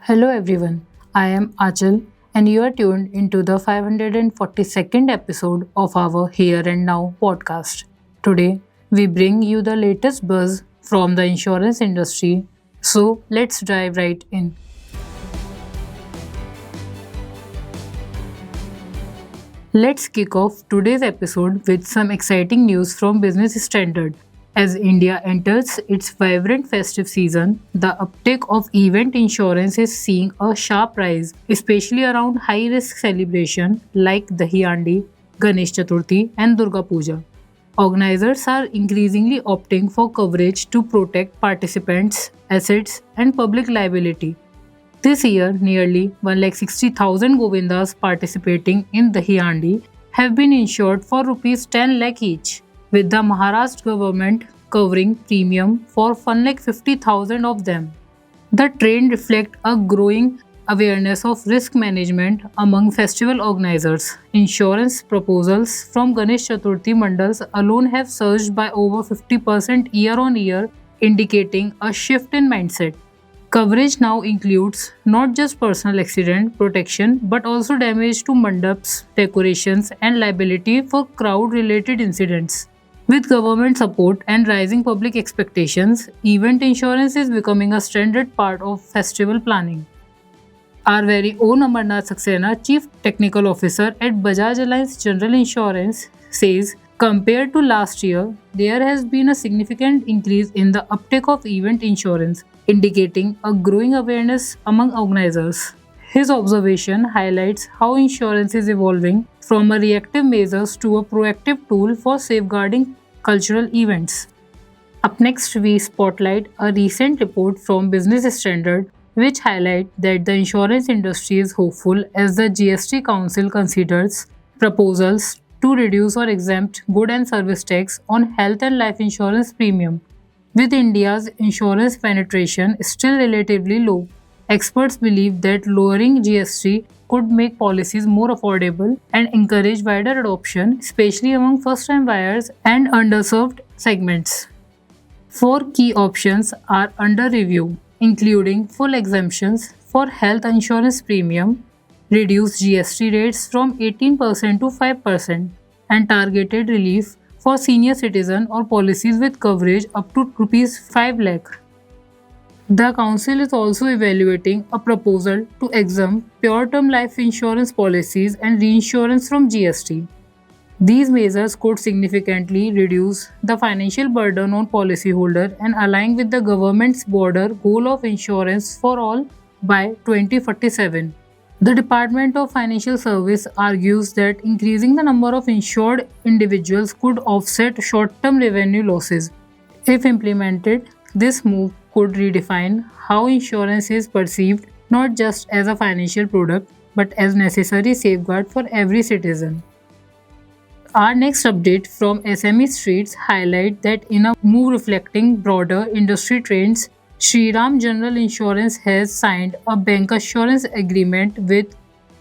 Hello everyone, I am Achal and you are tuned into the 542nd episode of our Here and Now podcast. Today, we bring you the latest buzz from the insurance industry. So, let's dive right in. Let's kick off today's episode with some exciting news from Business Standard. As India enters its vibrant festive season, the uptake of event insurance is seeing a sharp rise, especially around high risk celebrations like Dahiyandi, Ganesh Chaturthi, and Durga Puja. Organizers are increasingly opting for coverage to protect participants' assets and public liability. This year, nearly 160,000 Govindas participating in the Hiyandi have been insured for Rs 10 lakh each, with the Maharashtra government covering premium for 150,000 of them. The trend reflects a growing awareness of risk management among festival organizers. Insurance proposals from Ganesh Chaturthi mandals alone have surged by over 50% year on year, indicating a shift in mindset. Coverage now includes not just personal accident protection but also damage to mandaps, decorations, and liability for crowd related incidents. With government support and rising public expectations, event insurance is becoming a standard part of festival planning. Our very own Amarnath Saxena, Chief Technical Officer at Bajaj Alliance General Insurance, says compared to last year, there has been a significant increase in the uptake of event insurance, indicating a growing awareness among organizers. His observation highlights how insurance is evolving from a reactive measures to a proactive tool for safeguarding cultural events. Up next, we spotlight a recent report from Business Standard which highlight that the insurance industry is hopeful as the GST Council considers proposals to reduce or exempt good and service tax on health and life insurance premium. With India's insurance penetration still relatively low, experts believe that lowering GST could make policies more affordable and encourage wider adoption, especially among first time buyers and underserved segments. Four key options are under review, including full exemptions for health insurance premium, reduced GST rates from 18% to 5%, and targeted relief for senior citizen or policies with coverage up to Rs 5 lakh. The council is also evaluating a proposal to exempt pure term life insurance policies and reinsurance from GST. These measures could significantly reduce the financial burden on policyholders and align with the government's broader goal of insurance for all by 2047. The Department of Financial Service argues that increasing the number of insured individuals could offset short-term revenue losses. If implemented, this move could redefine how insurance is perceived not just as a financial product but as necessary safeguard for every citizen. Our next update from SME Streets highlight that in a move reflecting broader industry trends, Shriram General Insurance has signed a bancassurance agreement with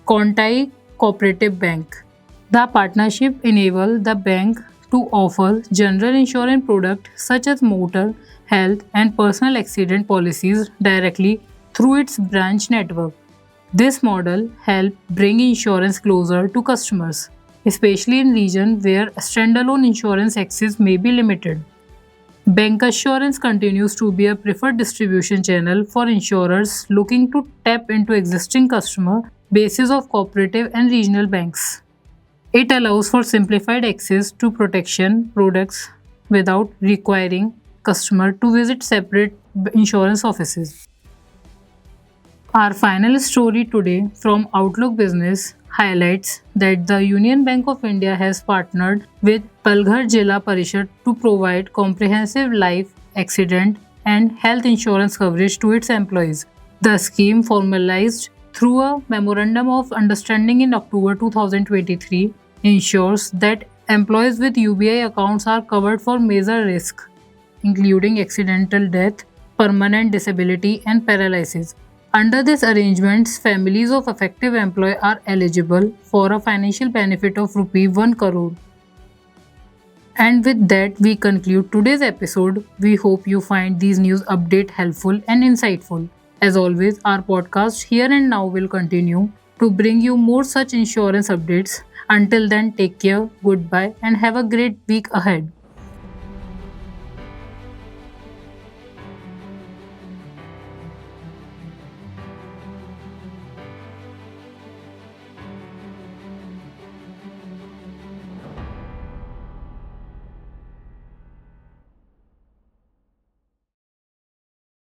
Kontai Cooperative Bank. The partnership enables the bank to offer general insurance products such as motor, health, and personal accident policies directly through its branch network. This model helps bring insurance closer to customers, especially in regions where standalone insurance access may be limited. Bancassurance continues to be a preferred distribution channel for insurers looking to tap into existing customer bases of cooperative and regional banks. It allows for simplified access to protection products without requiring customer to visit separate insurance offices. Our final story today from Outlook Business highlights that the Union Bank of India has partnered with Palghar Jilla Parishad to provide comprehensive life, accident, and health insurance coverage to its employees. The scheme, formalized through a Memorandum of Understanding in October 2023, ensures that employees with UBI accounts are covered for major risk, including accidental death, permanent disability, and paralysis. Under this arrangements, families of affected employee are eligible for a financial benefit of Rupee 1 crore. And with that, we conclude today's episode. We hope you find these news update helpful and insightful. As always, our podcast Here and Now will continue to bring you more such insurance updates. Until then, take care, goodbye, and have a great week ahead.